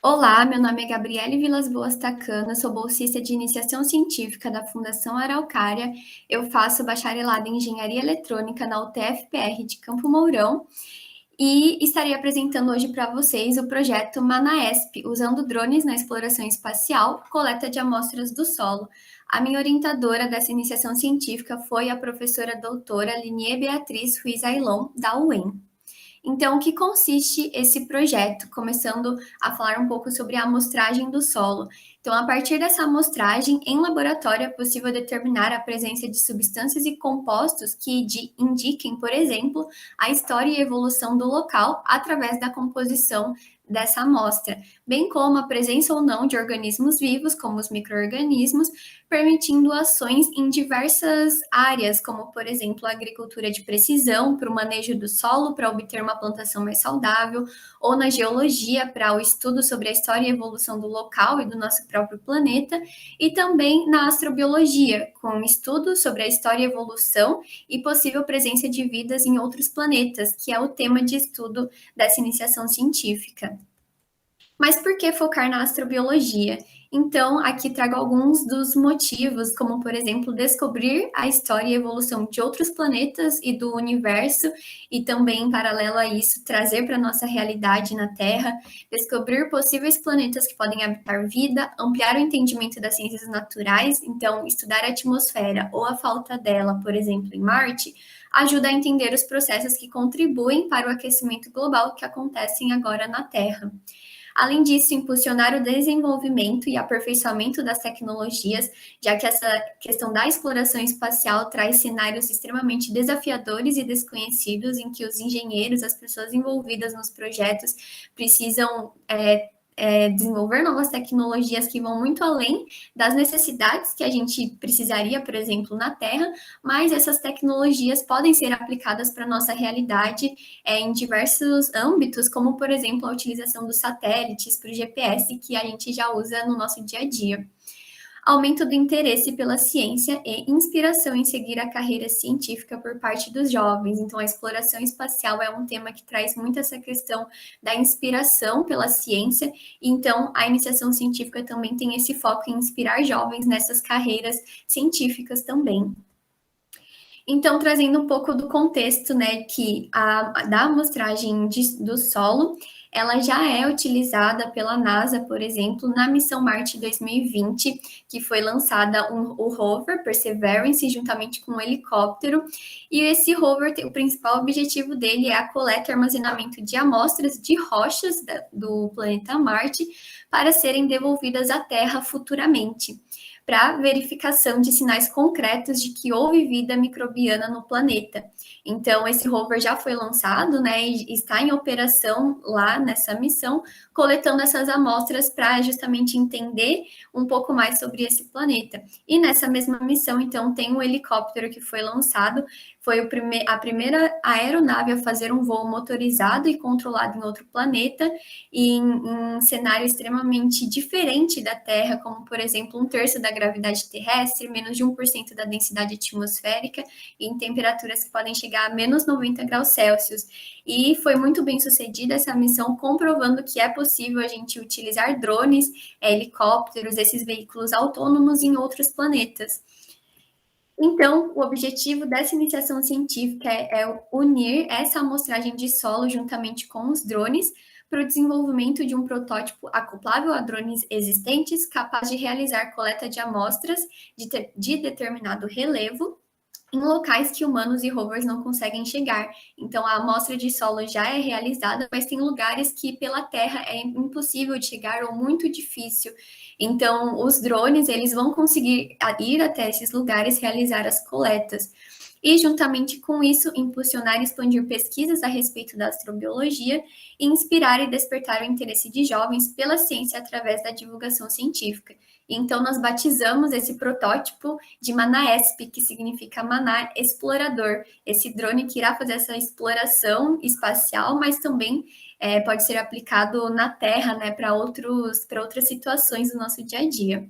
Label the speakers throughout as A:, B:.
A: Olá, meu nome é Gabriele Vilas Boas Tacana, sou bolsista de iniciação científica da Fundação Araucária. Eu faço bacharelado em Engenharia Eletrônica na UTF-PR de Campo Mourão e estarei apresentando hoje para vocês o projeto MANAESP, usando drones na exploração espacial, coleta de amostras do solo. A minha orientadora dessa iniciação científica foi a professora doutora Linie Beatriz Ruiz Ailon, da UEM. Então, o que consiste esse projeto? Começando a falar um pouco sobre a amostragem do solo. Então, a partir dessa amostragem, em laboratório é possível determinar a presença de substâncias e compostos que indiquem, por exemplo, a história e evolução do local através da composição dessa amostra, bem como a presença ou não de organismos vivos, como os micro-organismos, permitindo ações em diversas áreas, como, por exemplo, a agricultura de precisão, para o manejo do solo, para obter uma plantação mais saudável, ou na geologia, para o estudo sobre a história e evolução do local e do nosso próprio planeta, e também na astrobiologia, com estudos sobre a história e evolução e possível presença de vidas em outros planetas, que é o tema de estudo dessa iniciação científica. Mas por que focar na astrobiologia? Então, aqui trago alguns dos motivos, como, por exemplo, descobrir a história e evolução de outros planetas e do universo, e também, em paralelo a isso, trazer para a nossa realidade na Terra, descobrir possíveis planetas que podem habitar vida, ampliar o entendimento das ciências naturais, então, estudar a atmosfera ou a falta dela, por exemplo, em Marte, ajuda a entender os processos que contribuem para o aquecimento global que acontecem agora na Terra. Além disso, impulsionar o desenvolvimento e aperfeiçoamento das tecnologias, já que essa questão da exploração espacial traz cenários extremamente desafiadores e desconhecidos, em que os engenheiros, as pessoas envolvidas nos projetos, precisam desenvolver novas tecnologias que vão muito além das necessidades que a gente precisaria, por exemplo, na Terra, mas essas tecnologias podem ser aplicadas para a nossa realidade em diversos âmbitos, como, por exemplo, a utilização dos satélites para o GPS, que a gente já usa no nosso dia a dia. Aumento do interesse pela ciência e inspiração em seguir a carreira científica por parte dos jovens. Então, a exploração espacial é um tema que traz muito essa questão da inspiração pela ciência. Então, a iniciação científica também tem esse foco em inspirar jovens nessas carreiras científicas também. Então, trazendo um pouco do contexto, né, que da amostragem do solo, ela já é utilizada pela NASA, por exemplo, na missão Marte 2020, que foi lançada o rover Perseverance, juntamente com um helicóptero, e esse rover, o principal objetivo dele é a coleta e armazenamento de amostras de rochas do planeta Marte para serem devolvidas à Terra futuramente para verificação de sinais concretos de que houve vida microbiana no planeta. Então, esse rover já foi lançado, né, e está em operação lá nessa missão, coletando essas amostras para justamente entender um pouco mais sobre esse planeta. E nessa mesma missão, então, tem um helicóptero que foi lançado, foi a primeira aeronave a fazer um voo motorizado e controlado em outro planeta, e em um cenário extremamente diferente da Terra, como, por exemplo, um terço da gravidade terrestre, menos de 1% da densidade atmosférica, e em temperaturas que podem chegar a menos 90 graus Celsius. E foi muito bem sucedida essa missão, comprovando que é possível a gente utilizar drones, helicópteros, esses veículos autônomos em outros planetas. Então, o objetivo dessa iniciação científica é unir essa amostragem de solo juntamente com os drones para o desenvolvimento de um protótipo acoplável a drones existentes, capaz de realizar coleta de amostras de determinado relevo em locais que humanos e rovers não conseguem chegar. Então, a amostra de solo já é realizada, mas tem lugares que pela Terra é impossível de chegar ou muito difícil. Então, os drones, eles vão conseguir ir até esses lugares, realizar as coletas. E, juntamente com isso, impulsionar e expandir pesquisas a respeito da astrobiologia e inspirar e despertar o interesse de jovens pela ciência através da divulgação científica. Então, nós batizamos esse protótipo de MANAESP, que significa Manar Explorador, esse drone que irá fazer essa exploração espacial, mas também pode ser aplicado na Terra, né, para outras situações do nosso dia a dia.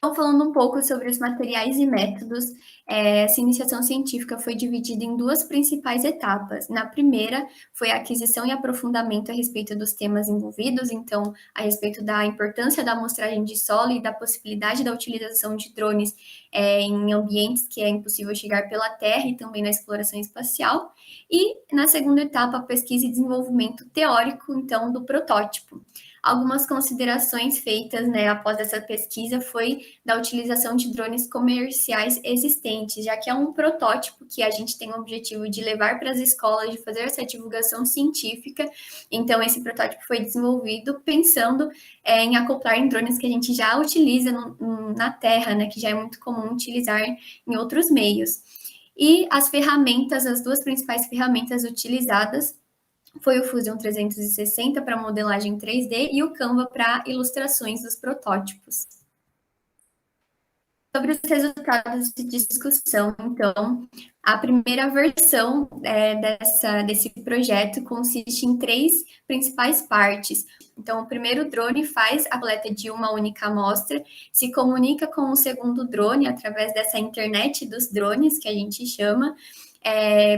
A: Então, falando um pouco sobre os materiais e métodos, essa iniciação científica foi dividida em duas principais etapas. Na primeira, foi a aquisição e aprofundamento a respeito dos temas envolvidos, então, a respeito da importância da amostragem de solo e da possibilidade da utilização de drones em ambientes que é impossível chegar pela Terra e também na exploração espacial. E, na segunda etapa, a pesquisa e desenvolvimento teórico, então, do protótipo. Algumas considerações feitas, né, após essa pesquisa foi da utilização de drones comerciais existentes, já que é um protótipo que a gente tem o objetivo de levar para as escolas, de fazer essa divulgação científica. Então, esse protótipo foi desenvolvido pensando em acoplar em drones que a gente já utiliza na Terra, né, que já é muito comum utilizar em outros meios. E as ferramentas, as duas principais ferramentas utilizadas foi o Fusion 360 para modelagem 3D e o Canva para ilustrações dos protótipos. Sobre os resultados de discussão, então, a primeira versão desse projeto consiste em três principais partes. Então, o primeiro drone faz a coleta de uma única amostra, se comunica com o segundo drone através dessa internet dos drones, que a gente chama,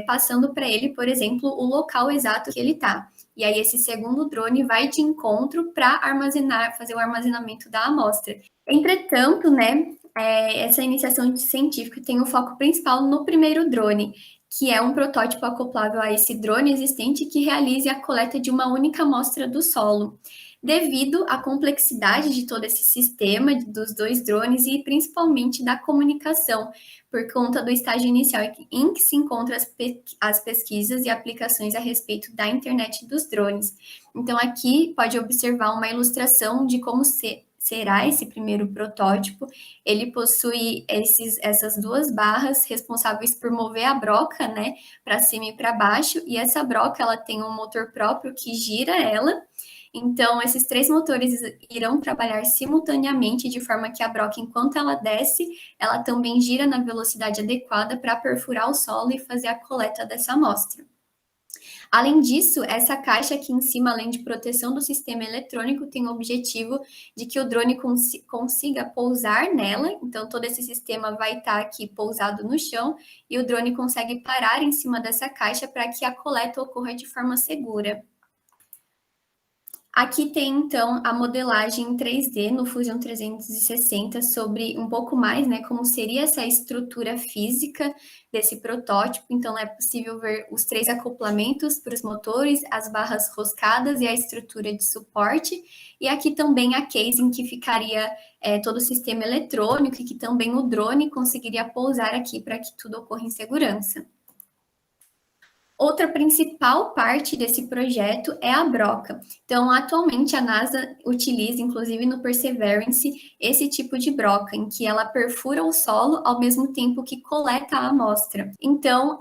A: passando para ele, por exemplo, o local exato que ele está. E aí, esse segundo drone vai de encontro para fazer o armazenamento da amostra. Entretanto, né, essa iniciação científica tem o foco principal no primeiro drone, que é um protótipo acoplável a esse drone existente que realize a coleta de uma única amostra do solo. Devido à complexidade de todo esse sistema dos dois drones e principalmente da comunicação, por conta do estágio inicial em que se encontram as pesquisas e aplicações a respeito da internet dos drones. Então, aqui pode observar uma ilustração de como será esse primeiro protótipo. Ele possui essas duas barras responsáveis por mover a broca, né, para cima e para baixo, e essa broca ela tem um motor próprio que gira ela. Então, esses três motores irão trabalhar simultaneamente, de forma que a broca, enquanto ela desce, ela também gira na velocidade adequada para perfurar o solo e fazer a coleta dessa amostra. Além disso, essa caixa aqui em cima, além de proteção do sistema eletrônico, tem o objetivo de que o drone consiga pousar nela. Então, todo esse sistema vai estar aqui pousado no chão e o drone consegue parar em cima dessa caixa para que a coleta ocorra de forma segura. Aqui tem, então, a modelagem em 3D no Fusion 360 sobre um pouco mais, né, como seria essa estrutura física desse protótipo. Então, é possível ver os três acoplamentos para os motores, as barras roscadas e a estrutura de suporte. E aqui também a case em que ficaria todo o sistema eletrônico e que também o drone conseguiria pousar aqui para que tudo ocorra em segurança. Outra principal parte desse projeto é a broca. Então, atualmente a NASA utiliza, inclusive no Perseverance, esse tipo de broca, em que ela perfura o solo ao mesmo tempo que coleta a amostra. Então,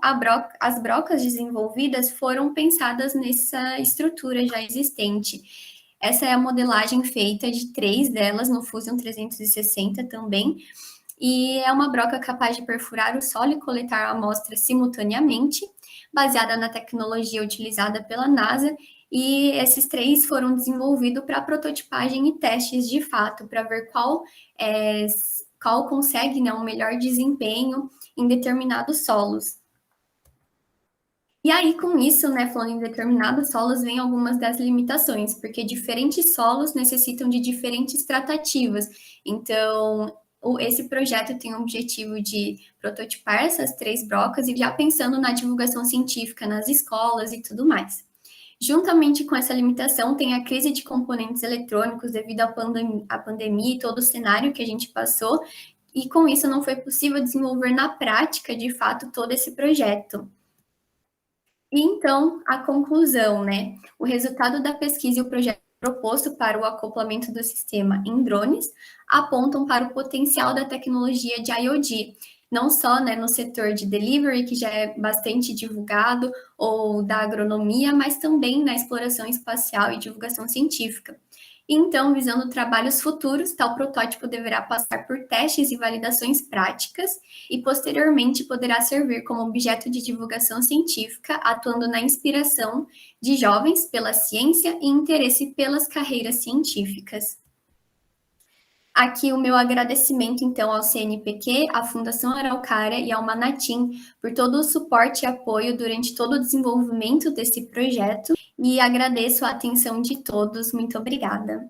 A: as brocas desenvolvidas foram pensadas nessa estrutura já existente. Essa é a modelagem feita de 3 delas no Fusion 360 também, e é uma broca capaz de perfurar o solo e coletar a amostra simultaneamente, baseada na tecnologia utilizada pela NASA, e esses três foram desenvolvidos para prototipagem e testes de fato, para ver qual consegue, né, um melhor desempenho em determinados solos. E aí, com isso, né, falando em determinados solos, vem algumas das limitações, porque diferentes solos necessitam de diferentes tratativas. Então, esse projeto tem o objetivo de prototipar essas três brocas e já pensando na divulgação científica nas escolas e tudo mais. Juntamente com essa limitação, tem a crise de componentes eletrônicos devido à pandemia e todo o cenário que a gente passou, e com isso não foi possível desenvolver na prática, de fato, todo esse projeto. E então, a conclusão, né? O resultado da pesquisa e o projeto proposto para o acoplamento do sistema em drones apontam para o potencial da tecnologia de IoT, não só, né, no setor de delivery, que já é bastante divulgado, ou da agronomia, mas também na exploração espacial e divulgação científica. Então, visando trabalhos futuros, tal protótipo deverá passar por testes e validações práticas e, posteriormente, poderá servir como objeto de divulgação científica, atuando na inspiração de jovens pela ciência e interesse pelas carreiras científicas. Aqui o meu agradecimento, então, ao CNPq, à Fundação Araucária e ao Manatim por todo o suporte e apoio durante todo o desenvolvimento desse projeto, e agradeço a atenção de todos. Muito obrigada.